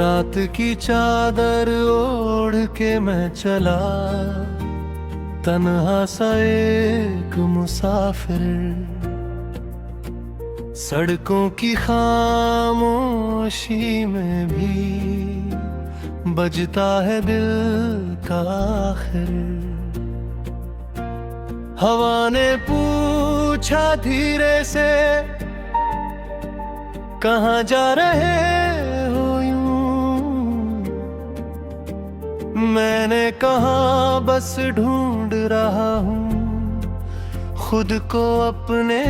रात की चादर ओढ़ के मैं चला, तन्हा सा एक मुसाफिर। सड़कों की खामोशी में भी बजता है दिल का आखिर। हवा ने पूछा धीरे से, कहाँ जा रहे हो यूं? मैंने कहा बस ढूंढ रहा हूँ खुद को अपने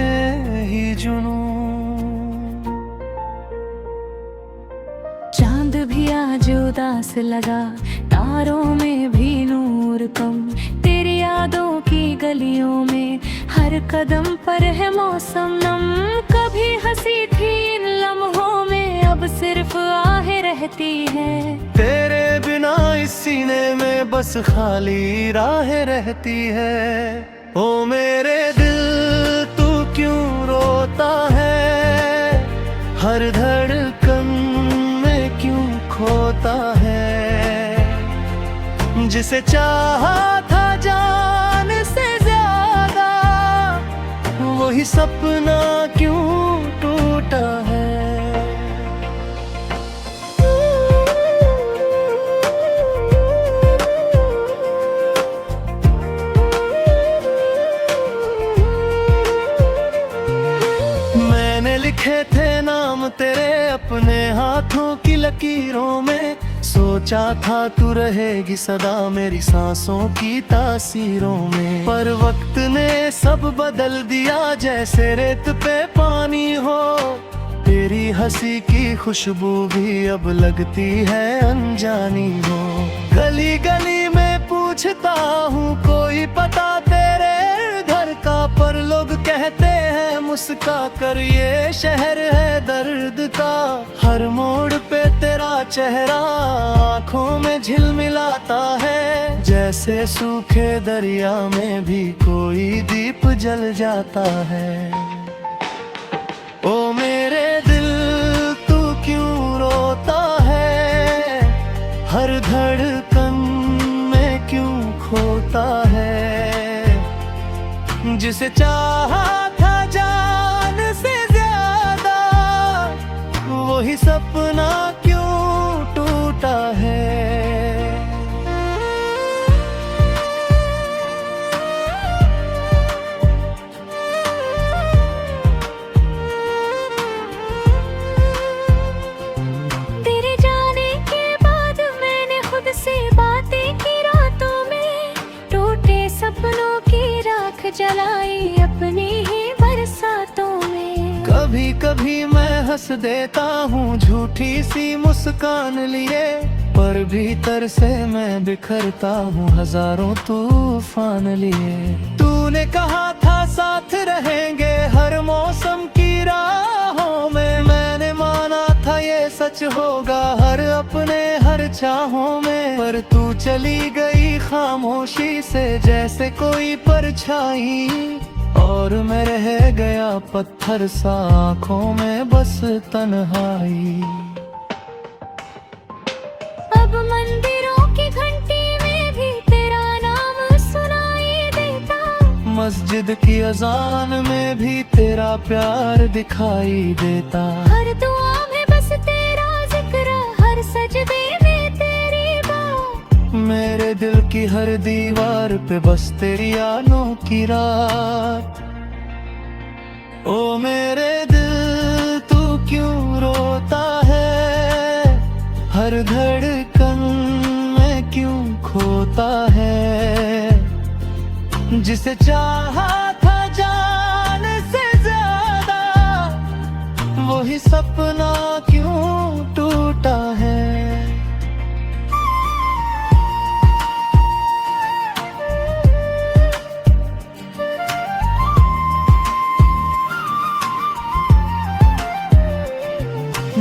ही जुनूं। चांद भी आज उदास लगा, तारों में भी नूर कम। तेरी यादों की गलियों में हर कदम पर है मौसम नम। कभी हंसी थी इन लम्हों में, अब सिर्फ आहें रहती है। तेरे बिना इस सीने में बस खाली राहें रहती है। ओ मेरे दिल तू क्यों रोता है, हर धड़कन में क्यों खोता है। जिसे चाहा था जान से ज्यादा, वही सपना क्यों टूटा है। मैंने लिखे थे नाम तेरे अपने हाथों की लकीरों में। सोचा था तू रहेगी सदा मेरी सांसों की तासीरों में। पर वक्त ने सब बदल दिया, जैसे रेत पे पानी हो। तेरी हंसी की खुशबू भी अब लगती है अनजानी हो। गली गली में पूछता हूँ कोई पता तेरे घर का, पर लोग कहते हैं मुस्का कर ये शहर है दर्द का। हर मोड़ पे तेरा चेहरा आँखों में झिलमिलाता है, जैसे सूखे दरिया में भी कोई दीप जल जाता है। ओ मेरे दिल तू क्यों रोता है, हर धड़कन में क्यों खोता है। जिसे चाहा था जान से ज्यादा, वही सपना क्यों टूटा है। तेरे जाने के बाद मैंने खुद से बातें की रातों में। टूटे सपनों की राख जलाई अपनी ही बरसातों में। कभी कभी मैं हंस देता हूँ झूठी सी मुस्कान लिए, पर भीतर से मैं बिखरता हूँ हजारों तूफान लिए। तूने कहा था साथ रहेंगे हर मौसम की राहों में। मैंने माना था ये सच होगा हर अपने हर चाहों में। पर तू चली गई खामोशी से जैसे कोई परछाई, और मैं रह गया पत्थर सा आँखों में बस तन्हाई। अब मंदिरों की घंटी में भी तेरा नाम सुनाई देता। मस्जिद की अजान में भी तेरा प्यार दिखाई देता। हर दुआ में बस तेरा जिक्र, हर सजदे में तेरी बात। मेरे दिल की हर दीवार पे बस तेरी यादों की रात। ओ मेरे दिल तू क्यों रोता है, हर धड़कन में क्यों खोता है। जिसे चाहा था जान से ज्यादा, वही सपना क्यों टूटा है।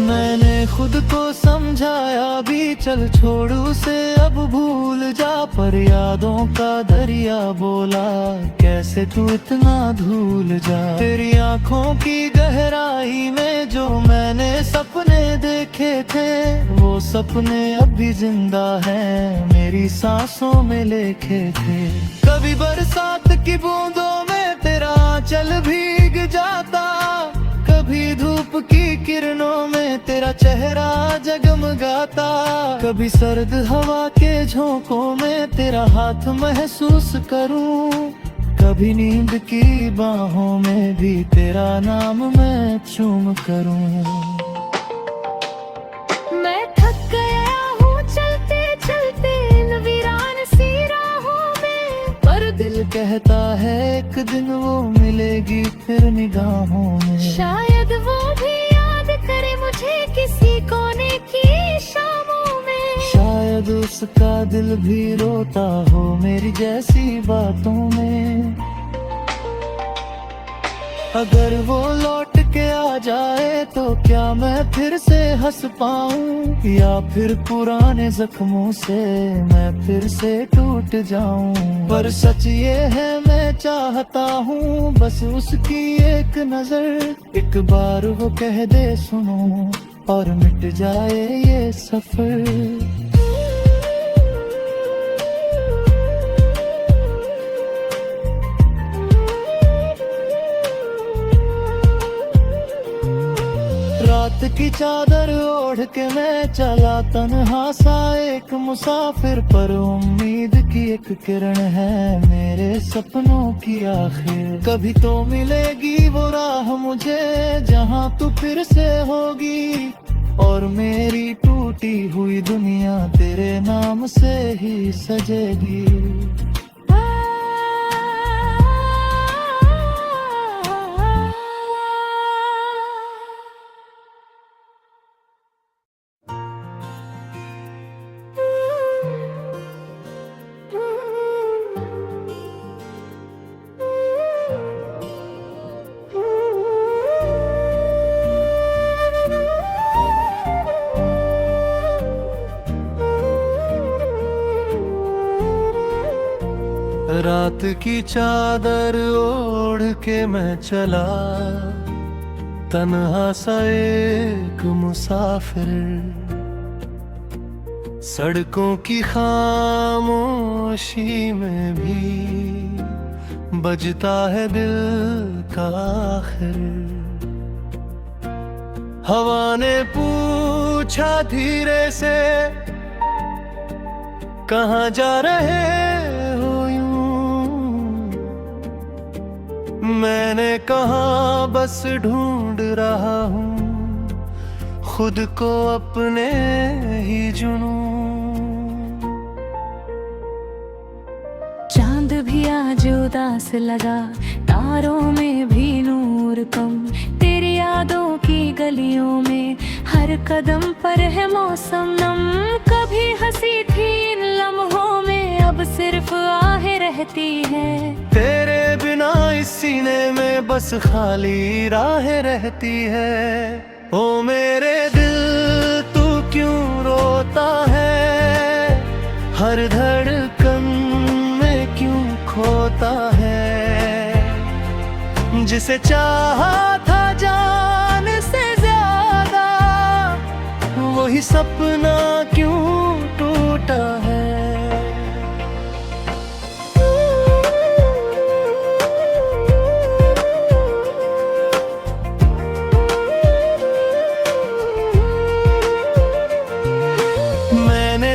मैंने खुद को समझा समझाया भी चल छोड़ उसे अब भूल जा, पर यादों का दरिया बोला कैसे तू इतना भूल जा। तेरी आंखों की गहराई में जो मैंने सपने देखे थे, वो सपने अभी जिंदा हैं, मेरी सांसों में लिखे थे। कभी बरसात की बूंदों में तेरा आंचल भीग जाता, कभी धूप की किरणों में तेरा चेहरा जगमगाता, कभी सर्द हवा के झोंकों में तेरा हाथ महसूस करूं, कभी नींद की बाहों में भी तेरा नाम मैं चूम करूं। मैं थक गया हूँ चलते चलते इन वीरान सी राहों में, पर दिल कहता है एक दिन वो मिलेगी फिर निगाहों में। शायद वो भी याद करे मुझे किसी कोने की शामों में, शायद उसका दिल भी रोता हो मेरी जैसी बातों में। अगर वो लौट के आ जाए तो क्या मैं फिर से हंस पाऊं, या फिर पुराने जख्मों से मैं फिर से टूट जाऊं। पर सच ये है मैं चाहता हूँ बस उसकी एक नजर, एक बार वो कह दे सुनो और मिट जाए ये सफर। रात की चादर ओढ़ के मैं चला तन्हा सा एक मुसाफिर, पर उम्मीद की एक किरण है मेरे सपनों की आखिर। कभी तो मिलेगी वो राह मुझे जहां तू फिर से होगी, और मेरी टूटी हुई दुनिया तेरे नाम से ही सजेगी। रात की चादर ओढ़ के मैं चला तन्हा सा एक मुसाफिर, सड़कों की खामोशी में भी बजता है दिल का आखिर। हवा ने पूछा धीरे से कहाँ जा रहे हो यूं, मैंने कहा बस ढूंढ रहा हूँ खुद को अपने ही जुनूं। चांद भी आज उदास लगा, तारों में भी नूर कम, तेरी यादों की गलियों में हर कदम पर है मौसम नम। कभी हंसी थी इन लम्हों में, अब सिर्फ आहें रहती है, तेरे बिना इस सीने में बस खाली राहें रहती है। ओ मेरे दिल तू क्यों रोता है, हर धड़कन में क्यों खोता है, जिसे चाहा था जान से ज्यादा वही सपना क्यों टूटा है।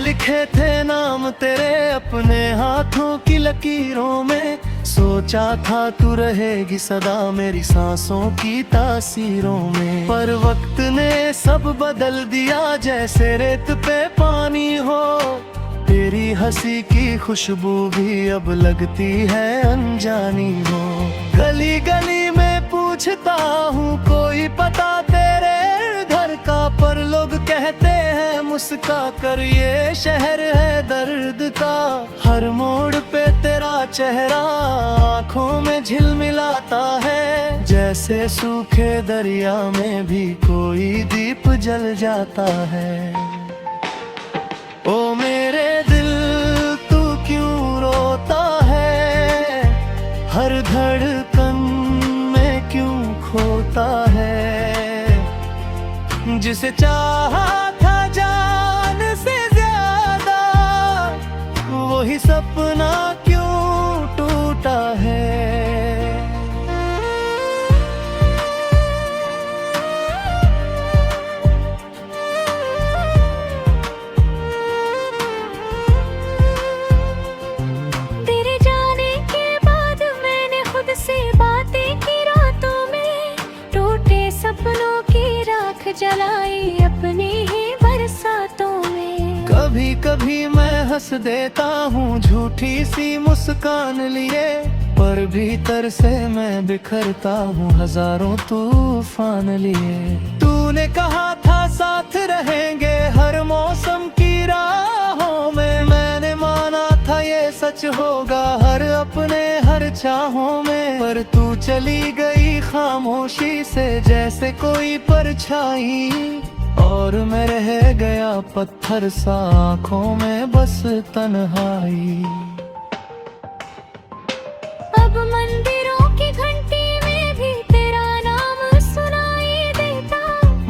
लिखे थे नाम तेरे अपने हाथों की लकीरों में, सोचा था तू रहेगी सदा मेरी सांसों की तासीरों में। पर वक्त ने सब बदल दिया जैसे रेत पे पानी हो, तेरी हंसी की खुशबू भी अब लगती है अनजानी हो। गली गली में पूछता हूँ कोई पता तेरे घर का, पर लोग कहते हैं मुस्का कर ये शहर है दर्द का। हर मोड़ पे तेरा चेहरा आँखों में झिलमिलाता है, जैसे सूखे दरिया में भी कोई दीप जल जाता है। जिसे चाहा था जान से ज्यादा, वही सपना क्यों टूटा है। तेरे जाने के बाद मैंने खुद से बातें की रातों में, टूटे सपनों की राख जलाई अपनी ही बरसातों में। कभी कभी मैं हंस देता हूँ झूठी सी मुस्कान लिए, पर भीतर से मैं बिखरता हूँ हजारों तूफान लिए। तूने कहा था साथ रहेंगे हर मौसम की राहों में, मैंने माना था ये सच होगा हर अपने हर चाहों में। पर तू चली गई खामोशी से जैसे कोई परछाई, और मैं रह गया पत्थर सा आँखों में बस तन्हाई। अब मंदिरों की घंटी में भी तेरा नाम सुनाई देता,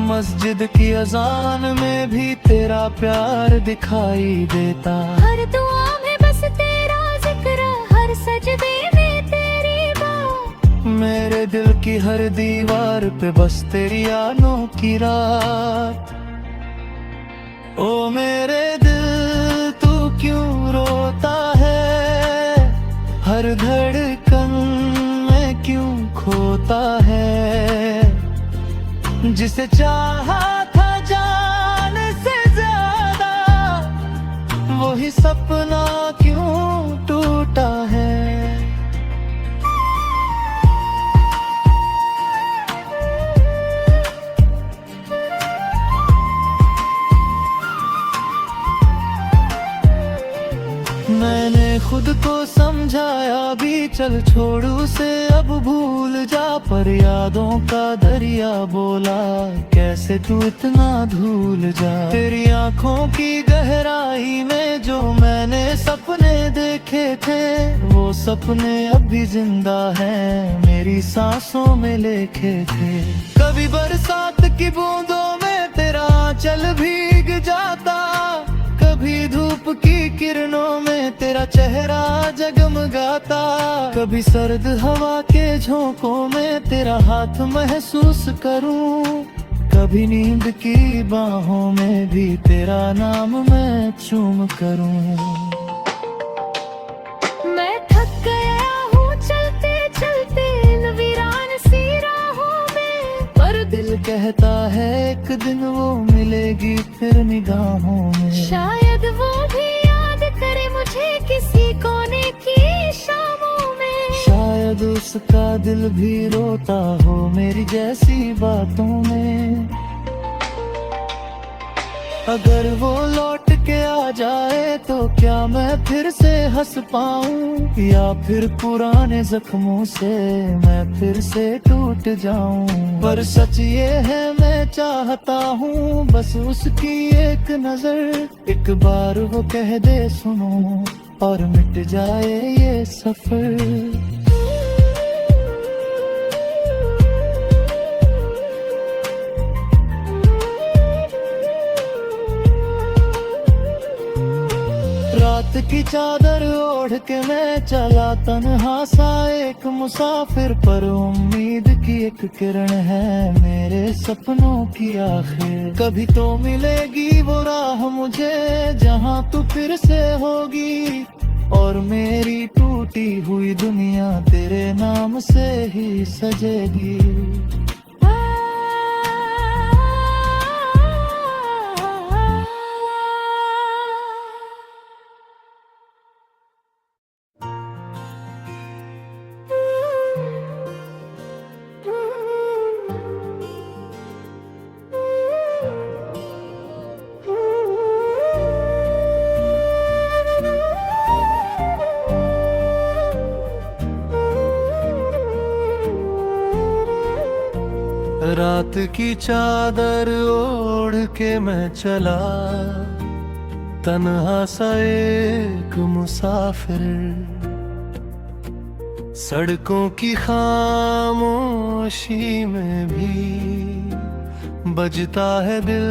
मस्जिद की अजान में भी तेरा प्यार दिखाई देता। हर दुआ में बस तेरा जिक्र, हर सजदे में तेरी बात, मेरे दिल की हर दीवार पे बस तेरी यादों की रात। ओ मेरे दिल तू क्यों रोता है, हर धड़कन में क्यों खोता है। जिसे चाहा था जान से ज्यादा, वही सपना क्यों टूटा है। मैंने खुद को समझाया भी चल छोड़ उसे अब भूल जा, पर यादों का दरिया बोला कैसे तू इतना भूल जा। तेरी आंखों की गहराई में जो मैंने सपने देखे थे, वो सपने अब भी जिंदा हैं मेरी सांसों में लिखे थे। कभी बरसात की बूंदों में तेरा आंचल भीग जाता, कभी धूप की किरणों में तेरा चेहरा जगमगाता, कभी सर्द हवा के झोंकों में तेरा हाथ महसूस करूं, कभी नींद की बाहों में भी तेरा नाम मैं चूम करूं। मैं थक गया हूँ चलते चलते इन वीरान सी राहों में, पर दिल कहता है एक दिन वो मिलेगी फिर निगाहों में। शायद वो भी याद करे मुझे किसी कोने की शामों में, शायद उसका दिल भी रोता हो मेरी जैसी बातों में। अगर वो लौट के आ जाए तो क्या मैं फिर से हंस पाऊं, या फिर पुराने जख्मों से मैं फिर से टूट जाऊं। पर सच ये है मैं चाहता हूँ बस उसकी एक नजर, एक बार वो कह दे सुनो और मिट जाए ये सफर। रात की चादर ओढ़ के मैं चला तन्हा सा एक मुसाफिर, पर उम्मीद की एक किरण है मेरे सपनों की आखिर। कभी तो मिलेगी वो राह मुझे जहाँ तू फिर से होगी, और मेरी टूटी हुई दुनिया तेरे नाम से ही सजेगी। रात की चादर ओढ़ के मैं चला तन्हा सा एक मुसाफिर, सड़कों की खामोशी में भी बजता है दिल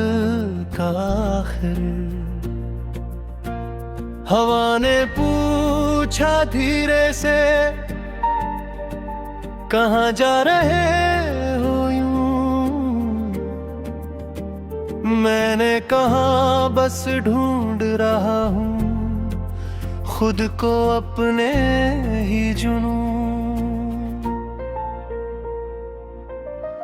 का आखिर। हवा ने पूछा धीरे से, कहाँ जा रहे हो यूं? मैंने कहा बस ढूंढ रहा हूँ खुद को अपने ही जुनूं।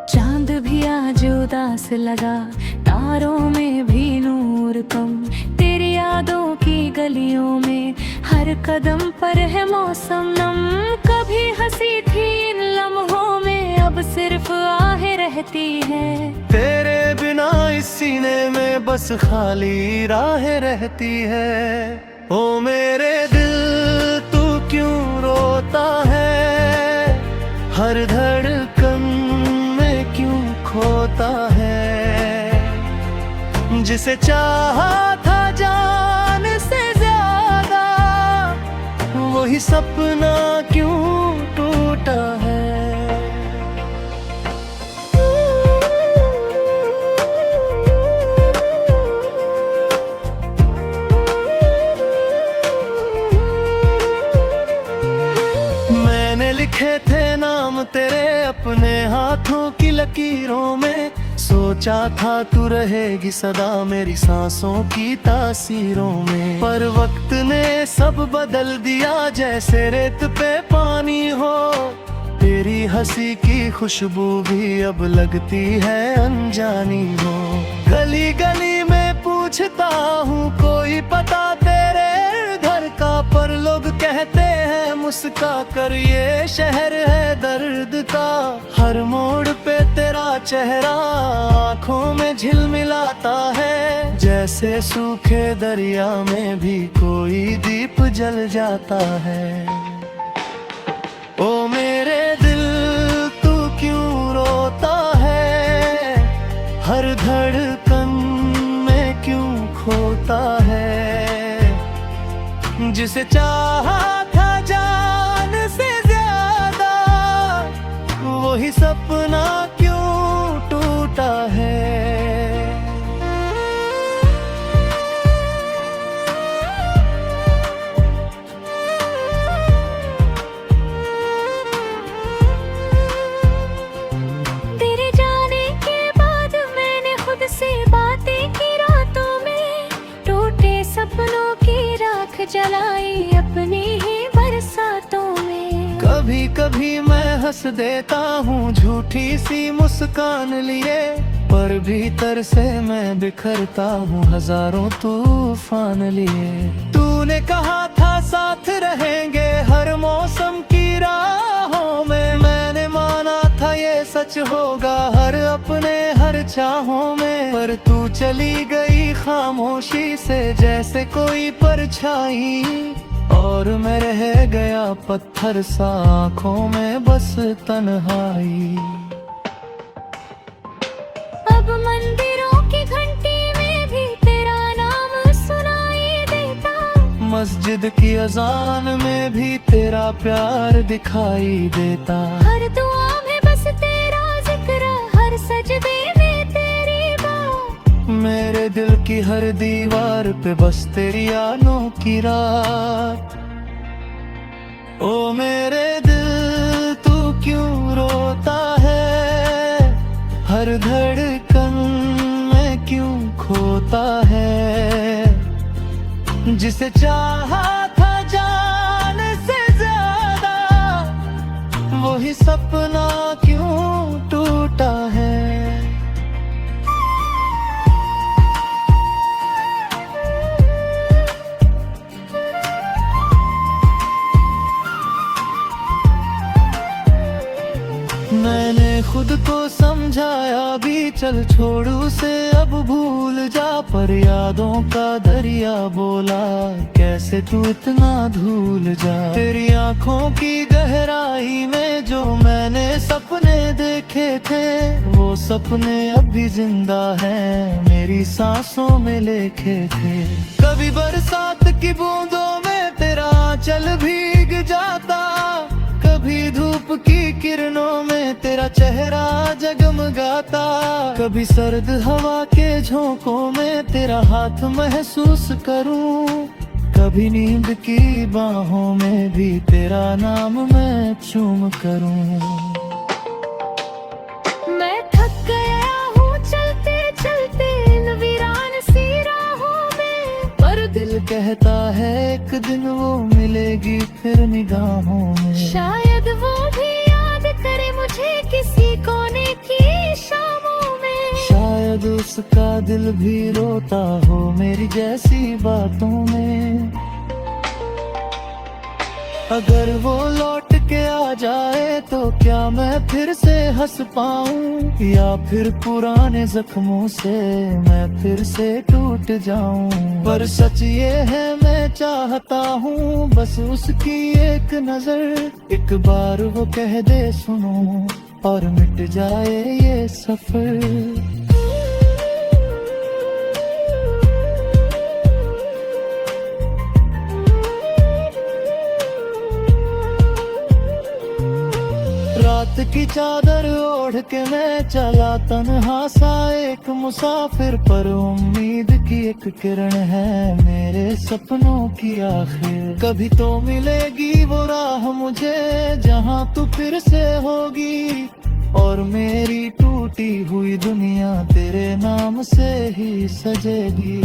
चांद भी आज उदास लगा, तारों में भी नूर कम। तेरी यादों की गलियों में हर कदम पर है मौसम नम। कभी हंसी थी इन लम्हों में, अब सिर्फ आहें रहती है। तेरे बिना इस सीने में बस खाली राहें रहती है। ओ मेरे दिल तू क्यों रोता है, हर धड़कन में क्यों खोता है। जिसे चाहा था जान से ज्यादा, वही सपना क्यों टूटा है। लिखे थे नाम तेरे अपने हाथों की लकीरों में। सोचा था तू रहेगी सदा मेरी सांसों की तासीरों में। पर वक्त ने सब बदल दिया, जैसे रेत पे पानी हो। तेरी हंसी की खुशबू भी अब लगती है अनजानी हो। गली गली में पूछता हूँ कोई पता तेरे घर का, पर लोग कहते हैं मुस्का कर ये शहर है दर्द का। हर मोड़ पे तेरा चेहरा आँखों में झिलमिलाता है, जैसे सूखे दरिया में भी कोई दीप जल जाता है। ओ मेरे दिल तू क्यों रोता है, हर धड़कन में क्यों खोता है। जिसे चाहा था जान से ज्यादा, वही सपना क्यों टूटा है। तेरे जाने के बाद मैंने खुद से बातें की रातों में। टूटे सपनों की राख जलाई अपनी ही बरसातों में। कभी कभी मैं हंस देता हूँ झूठी सी मुस्कान लिए, पर भीतर से मैं बिखरता हूँ हजारों तूफान लिए। तूने कहा था साथ रहेंगे हर मौसम की राहों में। मैंने माना था ये सच होगा हर अपने हर चाहों में। पर तू चली गई खामोशी से जैसे कोई परछाई, और मैं रह गया पत्थर सा आँखों में बस तन्हाई। अब मंदिरों की घंटी में भी तेरा नाम सुनाई देता। मस्जिद की अजान में भी तेरा प्यार दिखाई देता। हर दुआ में बस तेरा जिक्र, हर सजदे में तेरी बात। मेरे दिल की हर दीवार पे बस तेरी यादों की रात। ओ मेरे दिल तू क्यों रोता है, हर धड़कन में क्यों खोता है। जिसे चाहा था जान से ज्यादा, वही सपना क्यों टूटा है। मैंने खुद को समझाया भी चल छोड़ उसे अब भूल जा, पर यादों का दरिया बोला कैसे तू इतना भूल जा। तेरी आंखों की गहराई में जो मैंने सपने देखे थे, वो सपने अभी जिंदा हैं मेरी सांसों में लिखे थे। कभी बरसात की बूंदों में तेरा आंचल भीग जाता, कभी धूप धूप की किरणों में तेरा चेहरा जगमगाता, कभी सर्द हवा के झोंकों में तेरा हाथ महसूस करूं, कभी नींद की बाहों में भी तेरा नाम मैं चूम करूं। मैं थक गया हूँ चलते चलते इन वीरान सी राहों में, पर दिल कहता है एक दिन वो मिलेगी फिर निगाहों में। शायद वो भी याद करे मुझे किसी कोने की शामों में, शायद उसका दिल भी रोता हो मेरी जैसी बातों में। अगर वो लौट के आ जाए तो क्या मैं फिर से हंस पाऊं, या फिर पुराने जख्मों से मैं फिर से टूट जाऊं। पर सच ये है मैं चाहता हूँ बस उसकी एक नजर, एक बार वो कह दे सुनो और मिट जाए ये सफर। रात की चादर ओढ़ के मैं चला तन्हा सा एक मुसाफिर, पर उम्मीद की एक किरण है मेरे सपनों की आखिर। कभी तो मिलेगी वो राह मुझे जहां तू फिर से होगी, और मेरी टूटी हुई दुनिया तेरे नाम से ही सजेगी।